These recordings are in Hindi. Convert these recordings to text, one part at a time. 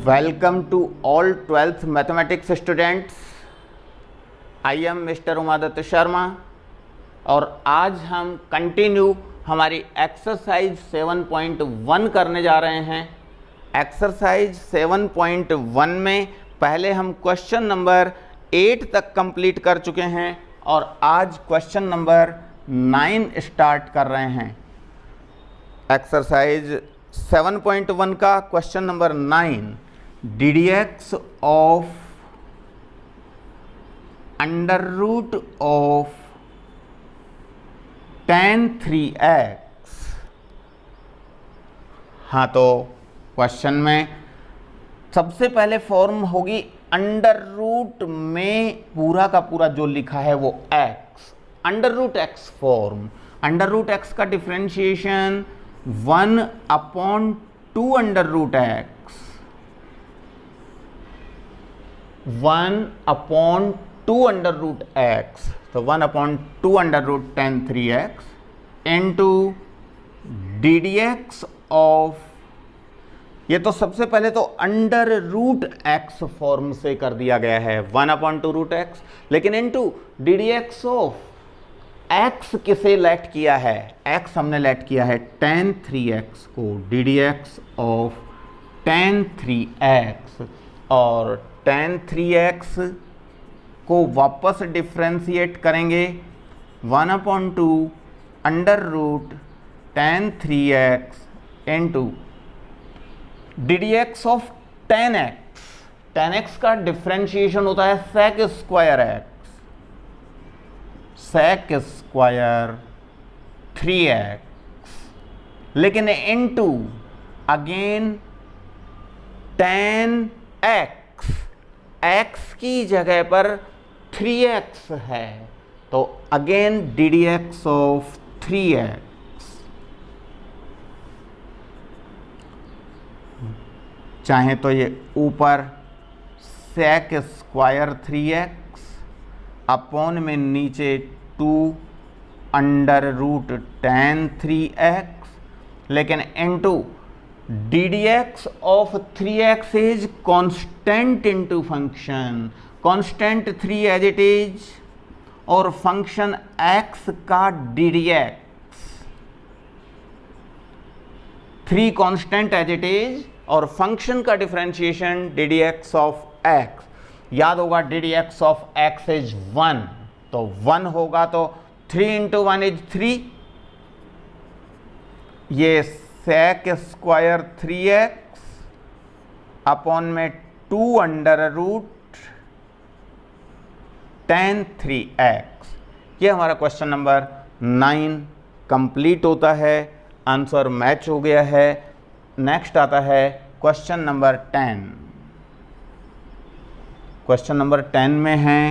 Welcome to all 12th mathematics students. I am Mr. Umadatt Sharma और आज हम कंटिन्यू हमारी एक्सरसाइज 7.1 करने जा रहे हैं। एक्सरसाइज 7.1 में पहले हम क्वेश्चन नंबर 8 तक कंप्लीट कर चुके हैं और आज क्वेश्चन नंबर 9 स्टार्ट कर रहे हैं। एक्सरसाइज 7.1 का question number 9, ddx of under root of tan 3x। हाँ, तो क्वेश्चन में सबसे पहले फॉर्म होगी अंडर रूट में पूरा का पूरा जो लिखा है वो x, under root x form. Under root x का differentiation 1/2 under root x, 1/2 under root x, तो 1/2 under root tan 3x into ddx of, ये तो सबसे पहले तो अंडर रूट x फॉर्म से कर दिया गया है 1/2 रूट x, लेकिन इंटू ddx ऑफ x किसे लेट किया है, x हमने लेट किया है tan 3x को, ddx ऑफ tan 3x, और tan 3x को वापस डिफ्रेंशिएट करेंगे 1/2 under root tan 3x into ddx of tan x। tan x का डिफ्रेंशिएशन होता है sec square x, sec square 3x, लेकिन into again tan x, x की जगह पर 3x है, तो अगेन ddx ऑफ 3x, चाहे तो ये ऊपर sec स्क्वायर 3x अपॉन में नीचे 2 अंडर रूट tan 3x, लेकिन into ddx of 3x is constant into function, constant 3 as it is, और फंक्शन x का ddx 3 constant as it is, और फंक्शन का डिफरेंशिएशन ddx ऑफ x, याद होगा ddx ऑफ x इज 1, तो 1 होगा तो 3 इंटू 1 इज 3, ये sec स्क्वायर 3x अपॉन में 2 अंडर रूट tan 3x। ये हमारा क्वेश्चन नंबर 9 कंप्लीट होता है, आंसर मैच हो गया है। नेक्स्ट आता है क्वेश्चन नंबर 10। क्वेश्चन नंबर 10 में है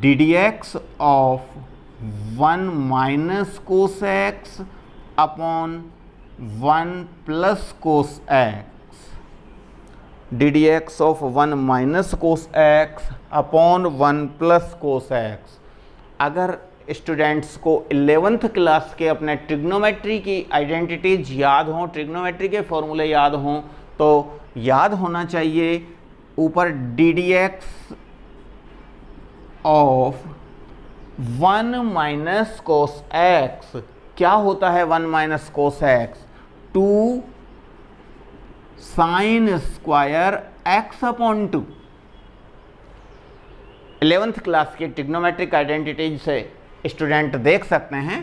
ddx of 1 minus cos x upon 1 plus cos x, ddx of 1 minus cos x upon 1 plus cos x। अगर स्टूडेंट्स को 11th क्लास के अपने ट्रिग्नोमेट्री की आइडेंटिटीज याद हों, ट्रिग्नोमेट्री के फॉर्मूले याद हों, तो याद होना चाहिए ऊपर ddx of 1 minus cos x, क्या होता है 1 minus cos x, 2 sine square x upon 2। 11th class की ट्रिग्नोमेट्रिक आइडेंटिटीज से स्टूडेंट देख सकते हैं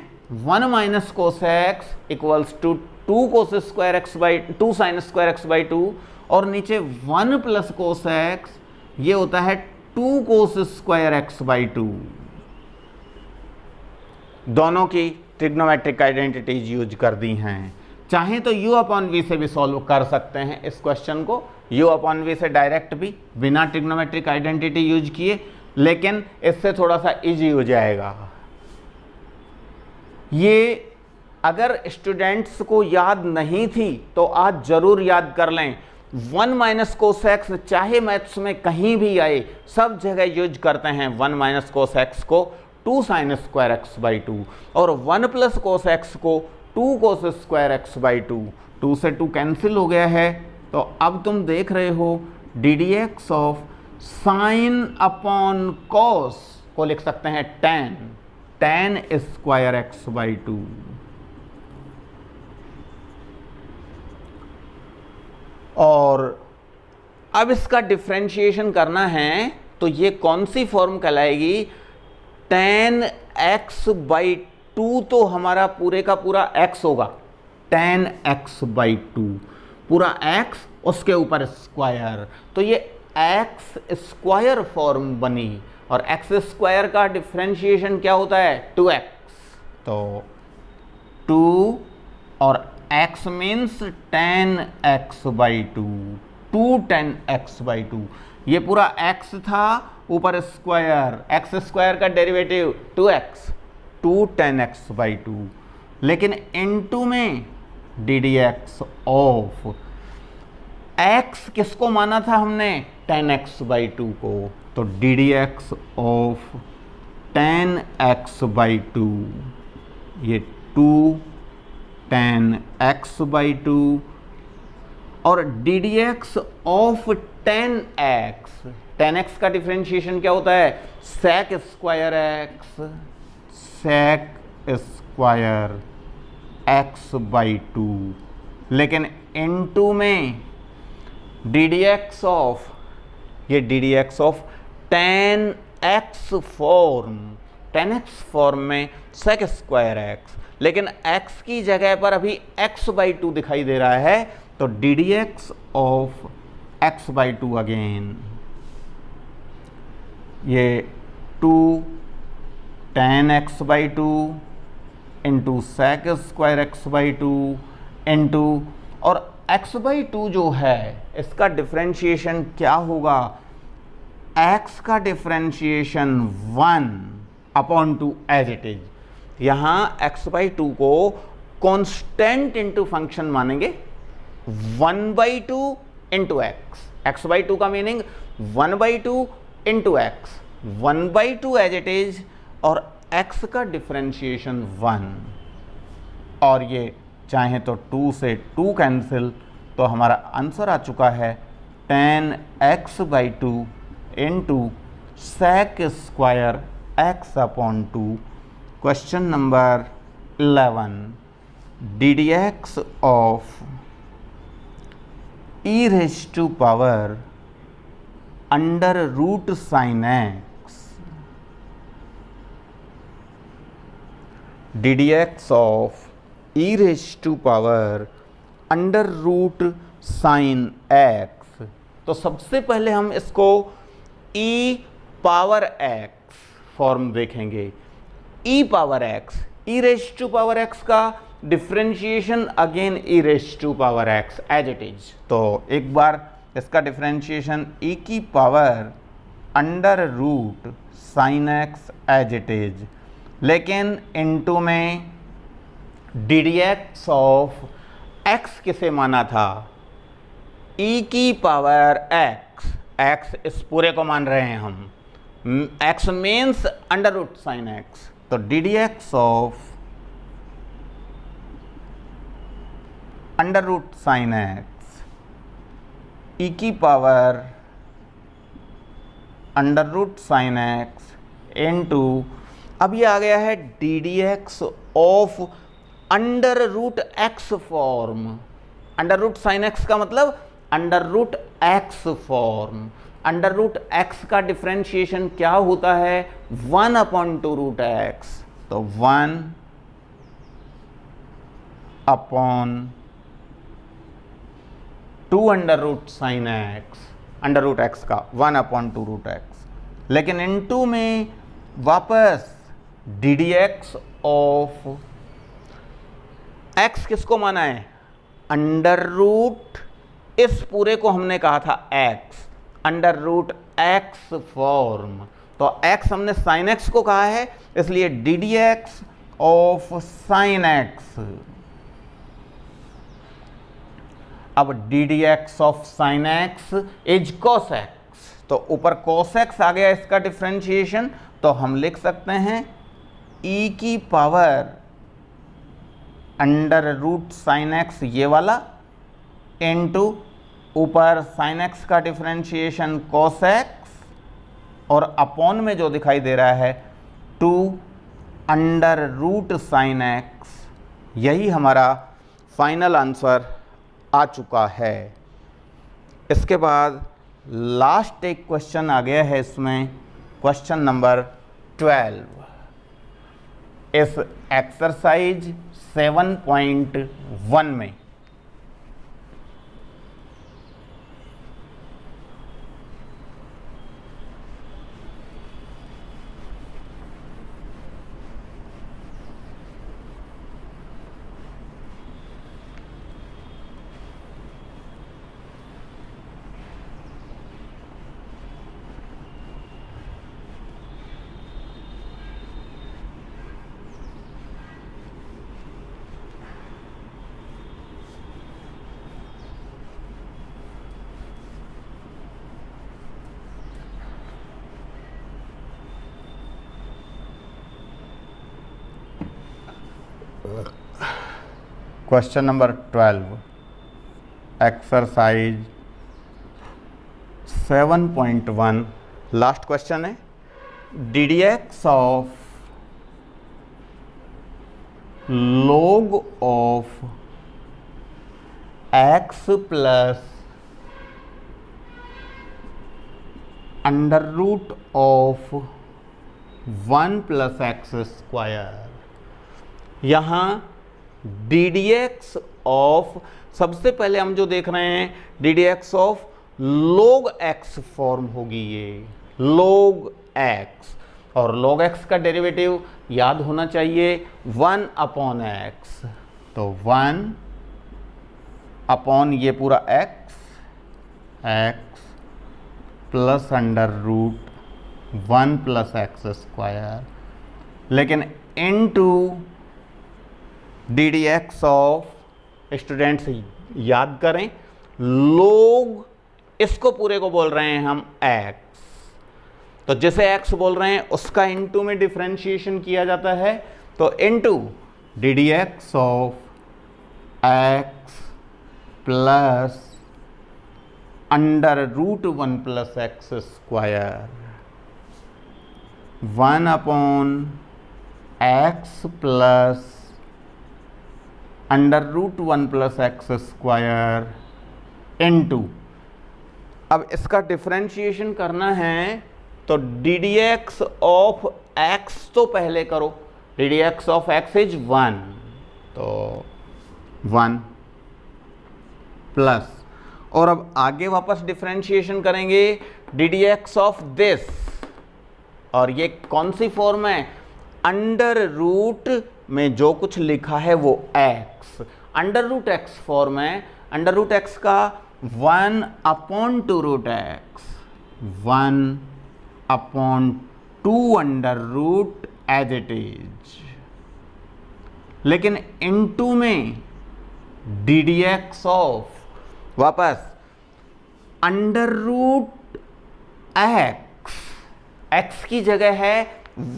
1 minus cos x equals to 2 cos square x by 2 sine square x by 2, और नीचे 1 प्लस कोस x, ये होता है 2 कोस स्क्वायर x बाई 2। दोनों की ट्रिग्नोमेट्रिक आइडेंटिटीज यूज कर दी हैं। चाहे तो u अपॉन v से भी सॉल्व कर सकते हैं इस क्वेश्चन को, u अपॉन v से डायरेक्ट भी बिना ट्रिग्नोमेट्रिक आइडेंटिटी यूज किए, लेकिन इससे थोड़ा सा इजी हो जाएगा। ये अगर स्टूडेंट्स को याद नहीं थी तो आज जरूर याद कर लें। 1 माइनस कोस एक्स चाहे मैथ्स में कहीं भी आए, सब जगह यूज करते हैं 1 माइनस कोस एक्स को 2 साइन स्क्वायर एक्स बाई 2, और 1 प्लस कोस एक्स को 2 कोस स्क्वायर एक्स बाई 2। 2 से 2 कैंसिल हो गया है, तो अब तुम देख रहे हो D D x of sine upon cos को लिख सकते हैं टेन स्क्वायर एक्स बाई 2। और अब इसका डिफ्रेंशिएशन करना है तो ये कौन सी फॉर्म कहलाएगी, टेन एक्स बाई 2 तो हमारा पूरे का पूरा x होगा, टेन एक्स बाई 2 पूरा x उसके ऊपर स्क्वायर, तो ये एक्स स्क्वायर फॉर्म बनी। और एक्स स्क्वायर का डिफ्रेंशिएशन क्या होता है, 2x, तो 2 और x means 10x by 2, 2 10x by 2, ये पूरा x था ऊपर स्क्वायर, एक्स स्क्वायर का डेरिवेटिव 2x, 2 10x बाई 2। लेकिन इनटू में D D x of x किसको माना था हमने, 10x बाई 2 को, तो D D x of 10x by 2, ये 2 10x बाई 2 और D D x of 10x, 10x का डिफ्रेंशिएशन क्या होता है, sec square x, sec square x by 2। लेकिन इनटू में डी डी एक्स ऑफ, ये D D x of 10x form, 10x form में sec स्क्वायर x, लेकिन x की जगह पर अभी x बाई 2 दिखाई दे रहा है, तो D D x of x by 2 again, ये 2 10x by 2 into sec square x by 2 into, और x बाई 2 जो है इसका डिफ्रेंशिएशन क्या होगा, x का डिफ्रेंशिएशन 1/2 एज इट इज। यहाँ x बाई 2 को कांस्टेंट इंटू फंक्शन मानेंगे, 1/2 इंटू एक्स, एक्स बाई 2 का meaning 1/2 into x, 1/2 as it is, और x का डिफ्रेंशिएशन 1, और ये चाहे तो 2 से 2 कैंसिल, तो हमारा आंसर आ चुका है 10x by 2 into sec square x upon 2। Question number 11, D D x of e raise to power under root sine x, D D x of e raise to power under root sine x. तो सबसे पहले हम इसको e पावर x फॉर्म देखेंगे, e power x, e raise to power x का differentiation again e raise to power x as it is. तो एक बार इसका डिफ्रेंशिएशन e की power under root sine x as it is, लेकिन इनटू में D D x of x किसे माना था, e की पावर x, x इस पूरे को मान रहे हैं हम, x means under root sine x, तो D D x of under root sine x e की power under root sine x into, अब ये आ गया है D D x of under root x form, under root sine x का मतलब under root x form, under root x का डिफ्रेंशिएशन क्या होता है, 1/2 रूट एक्स, तो 1/2 under root sine x, under root x का 1/2 रूट एक्स, लेकिन इनटू में वापस D D x of x किसको माना है, अंडर रूट, इस पूरे को हमने कहा था x, under root x form, तो x हमने साइन x को कहा है, इसलिए D D x of sine x, अब D D x of sine x is cos x, तो ऊपर कॉस x आ गया इसका डिफ्रेंशिएशन, तो हम लिख सकते हैं e की power under root sine x ये वाला इंटू ऊपर साइन एक्स का डिफरेंशिएशन कॉस एक्स, और अपॉन में जो दिखाई दे रहा है 2 अंडर रूट साइन एक्स। यही हमारा फाइनल आंसर आ चुका है। इसके बाद लास्ट एक क्वेश्चन आ गया है इसमें, क्वेश्चन नंबर 12 इस एक्सरसाइज 7.1 में। Question number 12 exercise 7.1 last question है। ddx of log of x plus under root of 1 plus x square. यहाँ ddx ऑफ, सबसे पहले हम जो देख रहे हैं ddx of log x form होगी ये log x, और log x का डेरिवेटिव याद होना चाहिए 1 अपॉन x, तो 1 अपॉन ये पूरा x plus under root 1 plus x square, लेकिन इनटू ddx ऑफ, स्टूडेंट्स याद करें लोग इसको पूरे को बोल रहे हैं हम x, तो जैसे x बोल रहे हैं उसका इनटू में डिफरेंशिएशन किया जाता है, तो into ddx of x plus under root 1 plus x square, 1 upon x plus under root 1 plus x square into, अब इसका डिफरेंशिएशन करना है तो ddx ऑफ x तो पहले करो, ddx ऑफ x इज 1, तो 1 प्लस, और अब आगे वापस डिफरेंशिएशन करेंगे ddx ऑफ दिस, और ये कौन सी फॉर्म है, अंडर रूट में जो कुछ लिखा है वो x, under root x form है, अंडर रूट x का 1 upon 2 root x, 1 upon 2 under root as it is, लेकिन इनटू में ddx ऑफ वापस अंडर रूट x की जगह है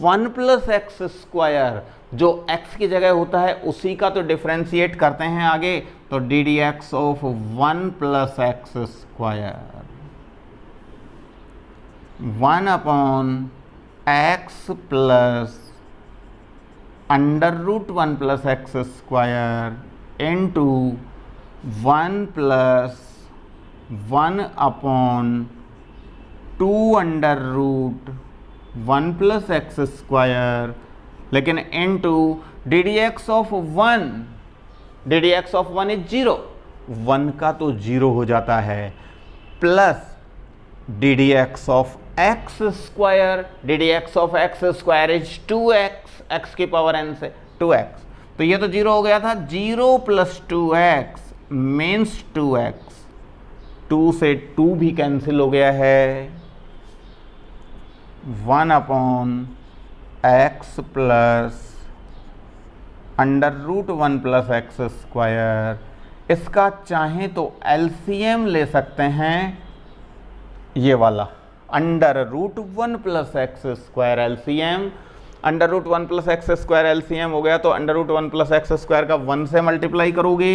1 प्लस एक्स स्क्वायर, जो x की जगह होता है उसी का तो डिफरेंशिएट करते हैं आगे, तो ddx of 1 plus x square, 1 upon x plus under root 1 plus x square into 1 plus 1 upon 2 under root 1 plus x square, लेकिन into ddx of 1, ddx of 1 is 0, 1 का तो 0 हो जाता है, plus ddx of x square, ddx of x square is 2x, x की पावर n से 2x, तो ये तो 0 हो गया था, 0 प्लस 2x मीन्स 2x, 2 से 2 भी कैंसिल हो गया है, 1 upon x plus under root 1 plus x square, इसका चाहें तो एलसीएम ले सकते हैं, ये वाला under root 1 plus x square LCM, under root 1 plus x square LCM हो गया, तो under root 1 plus x square का 1 से मल्टीप्लाई करोगे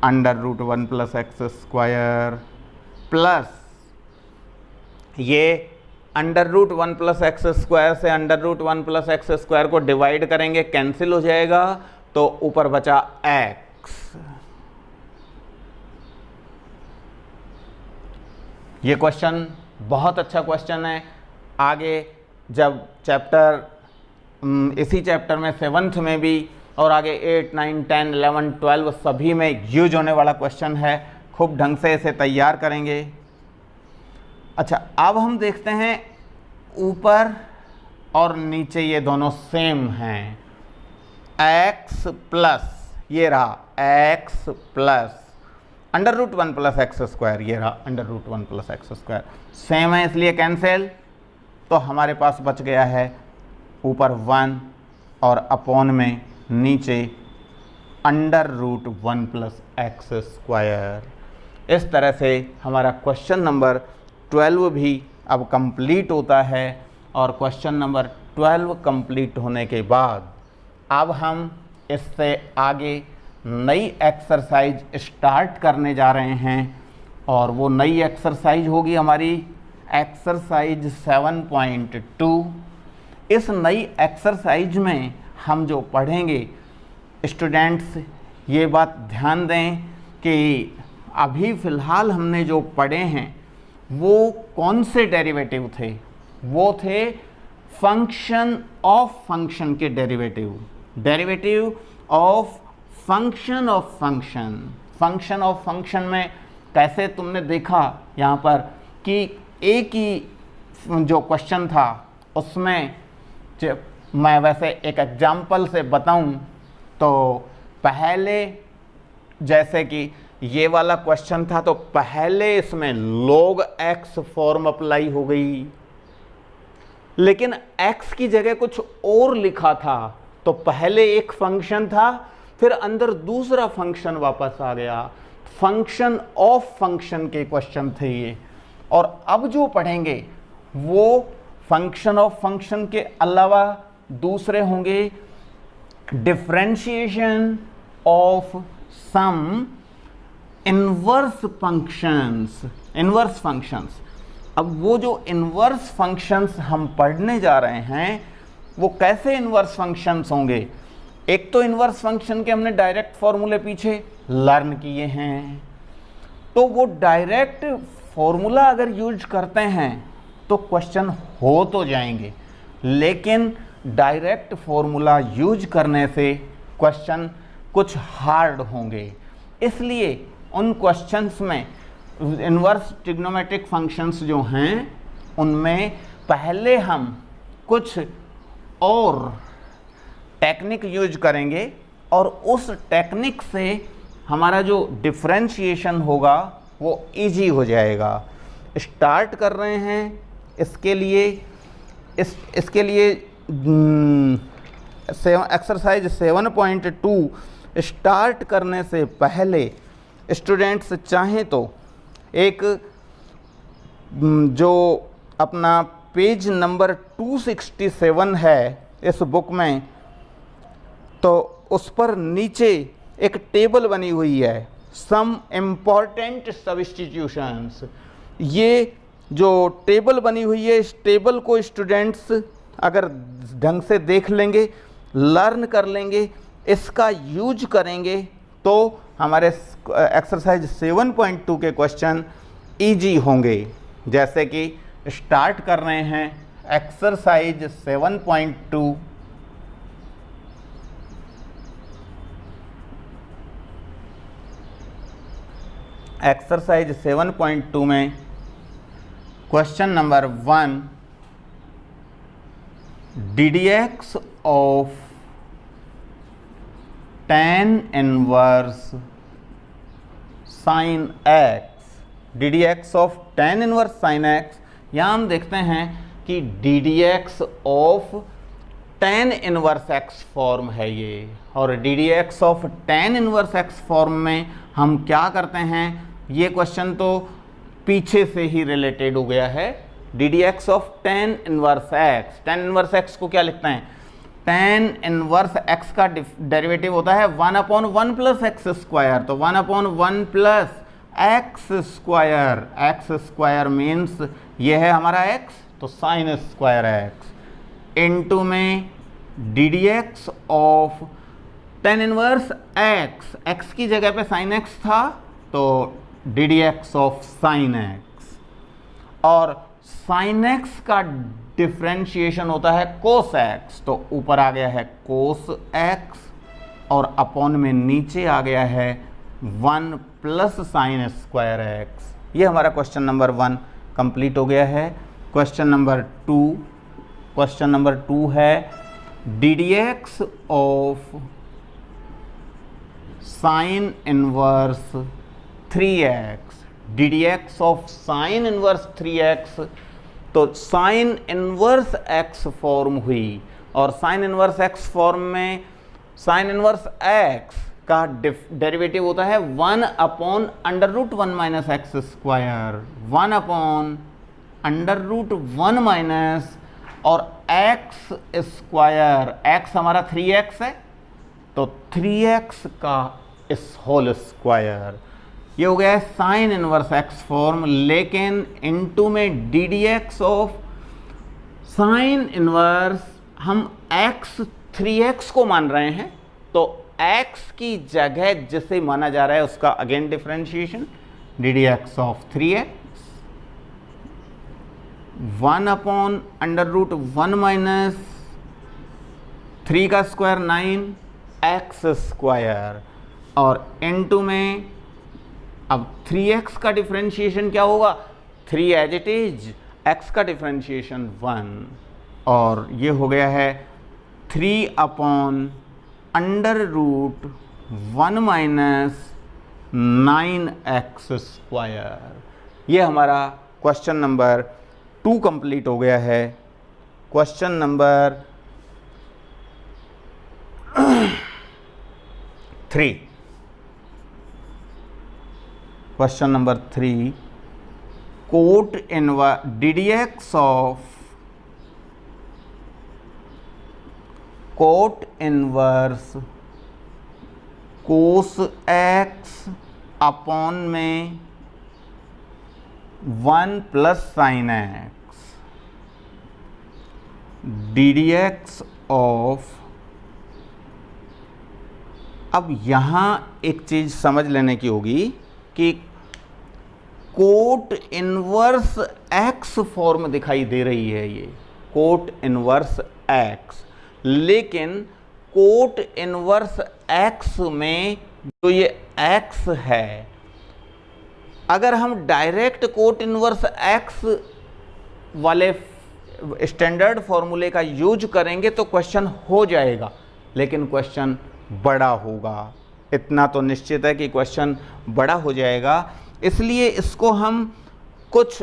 under root 1 plus x square plus ये under root 1 plus x square से under root 1 plus x square को डिवाइड करेंगे, कैंसिल हो जाएगा, तो ऊपर बचा एक्स। ये क्वेश्चन बहुत अच्छा क्वेश्चन है। आगे जब इसी चैप्टर में 7th में भी और आगे 8, 9, 10, 11, 12 सभी में यूज होने वाला क्वेश्चन है। खूब ढंग से इसे तैयार करेंगे। अच्छा, अब हम देखते हैं ऊपर और नीचे ये दोनों सेम हैं। x प्लस ये रहा x plus under root 1 plus x square, ये रहा under root 1 plus x square, same है इसलिए कैंसिल। तो हमारे पास बच गया है ऊपर 1 और अपॉन में नीचे under root 1 plus x square. इस तरह से हमारा क्वेश्चन नंबर 12 भी अब कंप्लीट होता है। और क्वेश्चन नंबर 12 कंप्लीट होने के बाद अब हम इससे आगे नई एक्सरसाइज स्टार्ट करने जा रहे हैं और वो नई एक्सरसाइज होगी हमारी एक्सरसाइज 7.2। इस नई एक्सरसाइज में हम जो पढ़ेंगे, स्टूडेंट्स ये बात ध्यान दें कि अभी फ़िलहाल हमने जो पढ़े हैं वो कौन से डेरिवेटिव थे? वो थे फंक्शन ऑफ फंक्शन के derivative, derivative of function of function. Function of function में कैसे तुमने देखा यहाँ पर कि एक ही जो क्वेश्चन था उसमें जब मैं वैसे एक एग्जाम्पल से बताऊं तो पहले जैसे कि ये वाला क्वेश्चन था तो पहले इसमें log x फॉर्म अप्लाई हो गई, लेकिन x की जगह कुछ और लिखा था। तो पहले एक फंक्शन था, फिर अंदर दूसरा फंक्शन वापस आ गया। फंक्शन ऑफ फंक्शन के क्वेश्चन थे ये। और अब जो पढ़ेंगे वो फंक्शन ऑफ फंक्शन के अलावा दूसरे होंगे differentiation of some inverse functions, inverse functions. अब वो जो इनवर्स फंक्शंस हम पढ़ने जा रहे हैं वो कैसे इनवर्स फंक्शंस होंगे? एक तो इनवर्स फंक्शन के हमने डायरेक्ट फॉर्मूले पीछे लर्न किए हैं, तो वो डायरेक्ट फॉर्मूला अगर यूज करते हैं तो क्वेश्चन हो तो जाएंगे, लेकिन डायरेक्ट फॉर्मूला यूज करने से क्वेश्चन कुछ हार्ड होंगे। इसलिए उन क्वेश्चंस में इनवर्स ट्रिग्नोमेट्रिक फंक्शंस जो हैं उनमें पहले हम कुछ और टेक्निक यूज करेंगे और उस टेक्निक से हमारा जो डिफरेंशिएशन होगा वो इजी हो जाएगा। स्टार्ट कर रहे हैं इसके लिए एक्सरसाइज 7.2 स्टार्ट करने से पहले स्टूडेंट्स चाहें तो एक जो अपना पेज नंबर 267 है इस बुक में, तो उस पर नीचे एक टेबल बनी हुई है सम इम्पॉर्टेंट सब्स्टिट्यूशंस। ये जो टेबल बनी हुई है इस टेबल को स्टूडेंट्स अगर ढंग से देख लेंगे, लर्न कर लेंगे, इसका यूज करेंगे तो हमारे एक्सरसाइज 7.2 के क्वेश्चन इजी होंगे। जैसे कि स्टार्ट कर रहे हैं एक्सरसाइज 7.2। एक्सरसाइज 7.2 में question number 1, DDX of tan inverse sin x, DDX of tan inverse sin x। यहाँ हम देखते हैं कि DDX of tan inverse x form है ये, और DDX of tan inverse x form में हम क्या करते हैं, ये क्वेश्चन तो पीछे से ही रिलेटेड हो गया है। DDX of tan inverse x, tan inverse x को क्या लिखते हैं? tan इनवर्स x का डेरिवेटिव होता है 1/1 प्लस एक्स स्क्वायर। तो 1/1 प्लस एक्स स्क्वायर मीन्स ये है हमारा x, तो साइन स्क्वायर x इनटू में D D x of tan inverse x की जगह पे साइन x था तो D D x of sine x, और साइन x का डिफ्रेंशिएशन होता है कोस x, तो ऊपर आ गया है कोस x और अपॉन में नीचे आ गया है 1 प्लस साइन स्क्वायर x। ये हमारा क्वेश्चन नंबर 1 कंप्लीट हो गया है। क्वेश्चन नंबर 2 है D D x of sine inverse 3x, D D x of sine inverse 3x। तो साइन इनवर्स x फॉर्म हुई, और साइन इनवर्स x फॉर्म में साइन इनवर्स x का डेरिवेटिव होता है 1/√1 माइनस एक्स स्क्वायर, 1/√1 माइनस और x स्क्वायर, x हमारा 3x है तो 3x का इस होल स्क्वायर। ये हो गया है साइन इनवर्स x फॉर्म, लेकिन इनटू में D D x of sine inverse हम x 3x को मान रहे हैं, तो x की जगह जिसे माना जा रहा है उसका again differentiation D D x of 3x 1/√1 minus 3 का स्क्वायर 9 एक्स स्क्वायर, और इनटू में अब 3x का डिफरेंशिएशन क्या होगा, 3 एज इट इज, x का डिफरेंशिएशन 1, और ये हो गया है 3/√1 माइनस 9x स्क्वायर। ये हमारा क्वेश्चन नंबर 2 कंप्लीट हो गया है। Question number 3, question number 3, cot inverse D D x of cot inverse cos x upon में 1 plus sine x D D x of. अब यहाँ एक चीज़ समझ लेने की होगी कि कोट इनवर्स x फॉर्म दिखाई दे रही है, ये कोट इनवर्स x, लेकिन कोट इनवर्स x में जो ये x है, अगर हम डायरेक्ट कोट इनवर्स x वाले स्टैंडर्ड फॉर्मूले का यूज करेंगे तो क्वेश्चन हो जाएगा, लेकिन क्वेश्चन बड़ा होगा। इतना तो निश्चित है कि क्वेश्चन बड़ा हो जाएगा, इसलिए इसको हम कुछ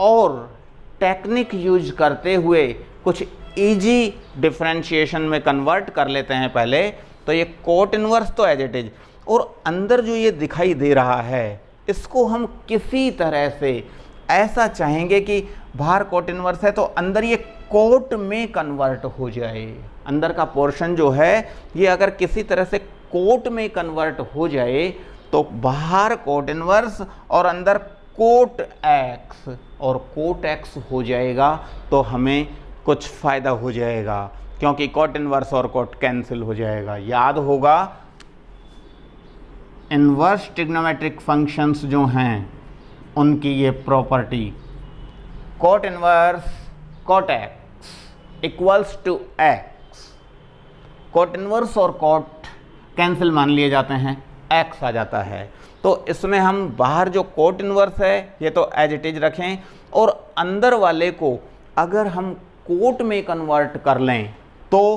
और टेक्निक यूज करते हुए कुछ इजी डिफरेंशिएशन में कन्वर्ट कर लेते हैं पहले। तो ये कोट इनवर्स तो एज इट इज, और अंदर जो ये दिखाई दे रहा है इसको हम किसी तरह से ऐसा चाहेंगे कि बाहर कोट इनवर्स है तो अंदर ये कोट में कन्वर्ट हो जाए। अंदर का पोर्शन जो है ये अगर किसी तरह से कोट में कन्वर्ट हो जाए तो बाहर कोट इनवर्स और अंदर कोट एक्स, और कोट एक्स हो जाएगा तो हमें कुछ फ़ायदा हो जाएगा, क्योंकि कोट इनवर्स और कोट कैंसिल हो जाएगा। याद होगा इनवर्स ट्रिग्नोमेट्रिक फंक्शंस जो हैं उनकी ये property, cot inverse cot x equals to x, cot inverse और कोट कैंसिल मान लिए जाते हैं, एक्स आ जाता है। तो इसमें हम बाहर जो कोट इनवर्स है ये तो एज इट इज रखें, और अंदर वाले को अगर हम कोट में कन्वर्ट कर लें तो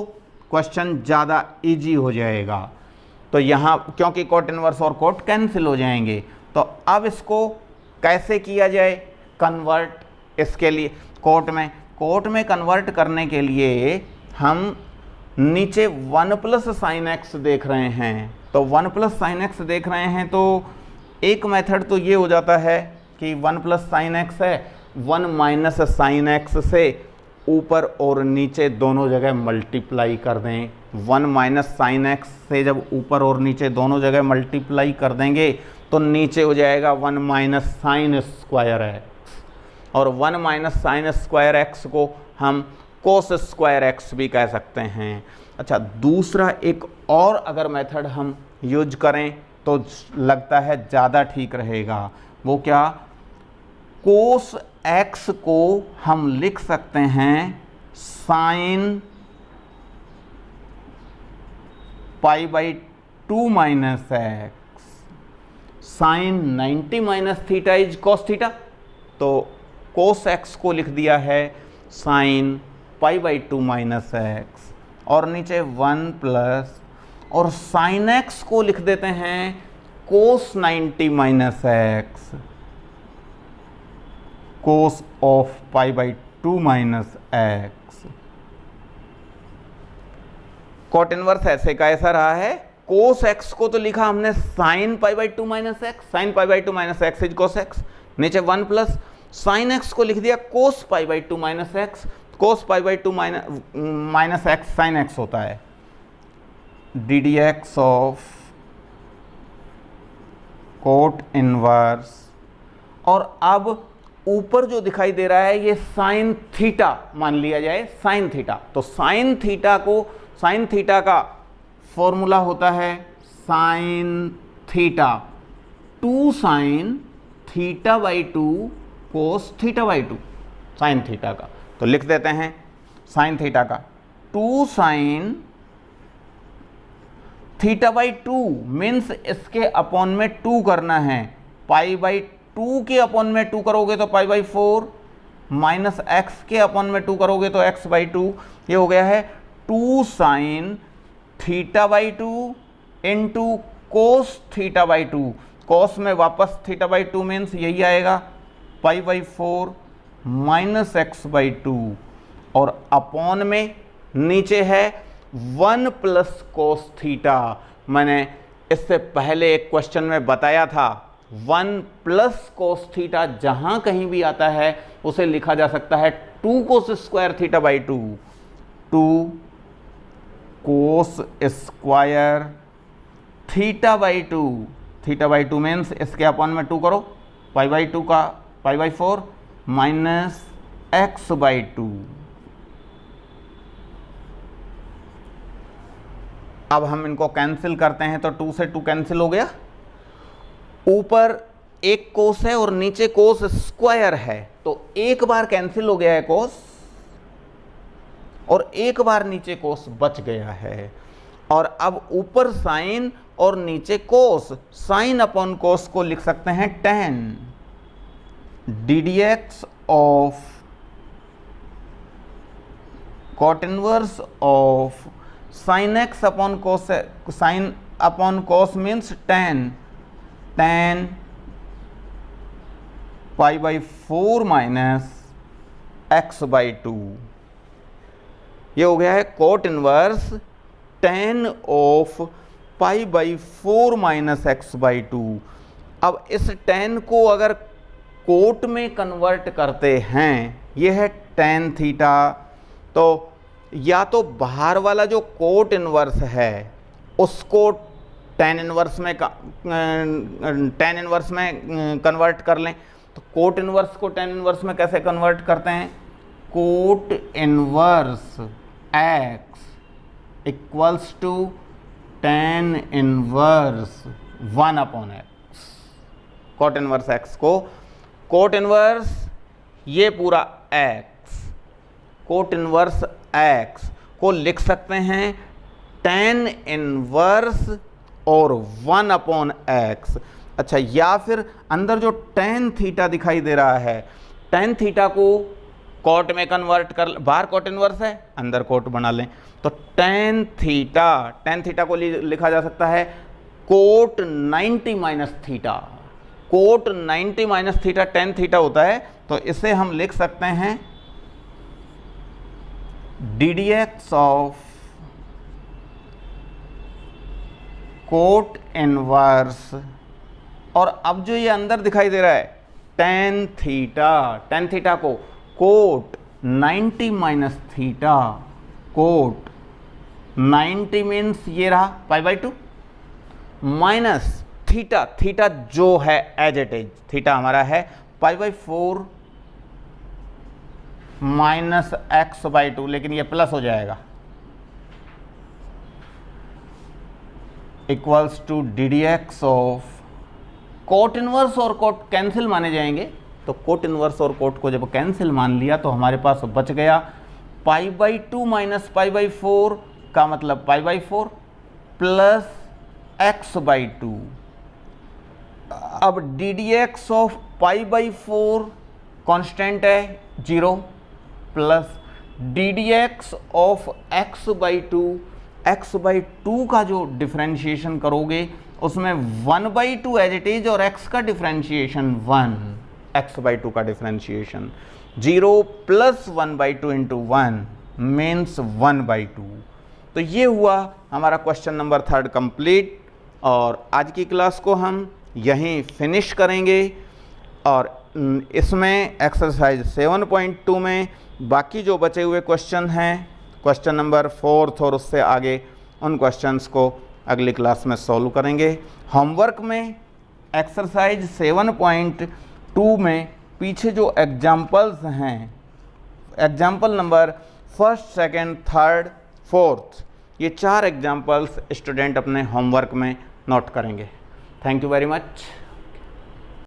क्वेश्चन ज़्यादा इजी हो जाएगा। तो यहाँ क्योंकि कोट इनवर्स और कोट कैंसिल हो जाएंगे, तो अब इसको कैसे किया जाए कन्वर्ट, इसके लिए कोट में कन्वर्ट करने के लिए हम नीचे 1 प्लस साइन एक्स देख रहे हैं, तो 1 प्लस साइन एक्स देख रहे हैं तो एक मेथड तो ये हो जाता है कि 1 प्लस साइन एक्स है, 1 माइनस साइन एक्स से ऊपर और नीचे दोनों जगह मल्टीप्लाई कर दें। 1 माइनस साइन एक्स से जब ऊपर और नीचे दोनों जगह मल्टीप्लाई कर देंगे तो नीचे हो जाएगा 1 माइनस साइन स्क्वायर एक्स, और 1 माइनस साइन स्क्वायर एक्स को हम कोस स्क्वायर एक्स भी कह सकते हैं। अच्छा, दूसरा एक और अगर मेथड हम यूज करें तो लगता है ज़्यादा ठीक रहेगा। वो क्या? कोस एक्स को हम लिख सकते हैं sine pi by 2 minus x. Sine 90 minus theta is cos theta, तो कोस एक्स को लिख दिया है sine pi by 2 minus x, और नीचे 1 प्लस, और साइन एक्स को लिख देते हैं cos 90 minus x, cos of pi by 2 minus x. Cot inverse ऐसे का ऐसा रहा है। कोस एक्स को तो लिखा हमने sine pi by 2 minus x, sine pi by 2 minus x is cos x, नीचे 1 प्लस, साइन एक्स को लिख दिया cos pi by 2 minus x, cos pi by 2 minus x sine x होता है, D D x of cot inverse. और अब ऊपर जो दिखाई दे रहा है ये साइन थीटा मान लिया जाए, साइन थीटा, तो साइन थीटा को, साइन थीटा का फॉर्मूला होता है sine theta 2 sine theta by 2 cos theta by 2, sine theta का। तो लिख देते हैं साइन थीटा का 2 साइन थीटा बाई 2 मीन्स इसके अपॉन में 2 करना है, पाई बाई 2 के अपॉन में 2 करोगे तो पाई बाई 4, माइनस एक्स के अपॉन में 2 करोगे तो एक्स बाई 2। ये हो गया है 2 sine theta by 2 into cos theta by 2, कोस में वापस थीटा बाई 2 मीन्स यही आएगा पाई बाई 4 माइनस एक्स बाई 2, और अपॉन में नीचे है 1 प्लस कोस थीटा। मैंने इससे पहले एक क्वेश्चन में बताया था 1 प्लस कोस थीटा जहां कहीं भी आता है उसे लिखा जा सकता है 2 cos square theta by 2, 2 cos square theta by 2, theta by 2 means इसके अपॉन में 2 करो, पाई बाई 2 का पाई बाई 4 माइनस एक्स बाई 2। अब हम इनको कैंसिल करते हैं तो 2 से 2 कैंसिल हो गया, ऊपर एक कोस है और नीचे कोस स्क्वायर है, तो एक बार कैंसिल हो गया है कोस और एक बार नीचे कोस बच गया है। और अब ऊपर साइन और नीचे कोस, साइन अपॉन कोस को लिख सकते हैं tan D D x of cot inverse of sine x upon cos, sine upon cos means tan pi by 4 minus x by 2। ये हो गया है cot inverse tan of pi by 4 minus x by 2। अब इस tan को अगर कोट में कन्वर्ट करते हैं, ये है tan थीटा, तो या तो बाहर वाला जो कोट इनवर्स है उसको tan इनवर्स में कन्वर्ट कर लें। तो कोट इनवर्स को tan इनवर्स में कैसे कन्वर्ट करते हैं? Cot inverse x equals to tan inverse 1 upon x। Cot inverse x को, कोट इनवर्स ये पूरा x, कोट इनवर्स x को लिख सकते हैं tan इनवर्स और 1 अपॉन x। अच्छा, या फिर अंदर जो tan थीटा दिखाई दे रहा है, tan थीटा को कोट में कन्वर्ट कर, बाहर कोट इनवर्स है अंदर कोट बना लें, तो tan थीटा को लिखा जा सकता है cot 90 minus theta, cot 90 minus theta tan theta होता है, तो इसे हम लिख सकते हैं d D x of cot inverse, और अब जो ये अंदर दिखाई दे रहा है tan थीटा को cot 90 minus theta cot 90 means ये रहा π/2 माइनस थीटा, थीटा जो है एज इट इज, थीटा हमारा है π/4 माइनस x/2, लेकिन ये प्लस हो जाएगा, equals to ddx of cot inverse और कोट कैंसिल माने जाएंगे, तो कोट इनवर्स और कोट को जब कैंसिल मान लिया तो हमारे पास बच गया π/2 माइनस π/4 का मतलब π/4 प्लस x/2। अब ddx ऑफ π/4 कांस्टेंट है 0 प्लस ddx ऑफ x/2 का जो डिफरेंशिएशन करोगे उसमें 1/2 एज इट इज और x का डिफरेंशिएशन 1, x/2 का डिफरेंशिएशन 0 प्लस 1/2 इंटू 1 मीन्स 1/2। तो ये हुआ हमारा क्वेश्चन नंबर 3 कंप्लीट, और आज की क्लास को हम यहीं फिनिश करेंगे, और इसमें एक्सरसाइज 7.2 में बाकी जो बचे हुए क्वेश्चन हैं, क्वेश्चन नंबर 4 और उससे आगे, उन क्वेश्चंस को अगली क्लास में सॉल्व करेंगे। होमवर्क में एक्सरसाइज 7.2 में पीछे जो एग्जाम्पल्स हैं, एग्जाम्पल नंबर 1, 2, 3, 4, ये 4 एग्जाम्पल्स स्टूडेंट अपने होमवर्क में नोट करेंगे। Thank you very much.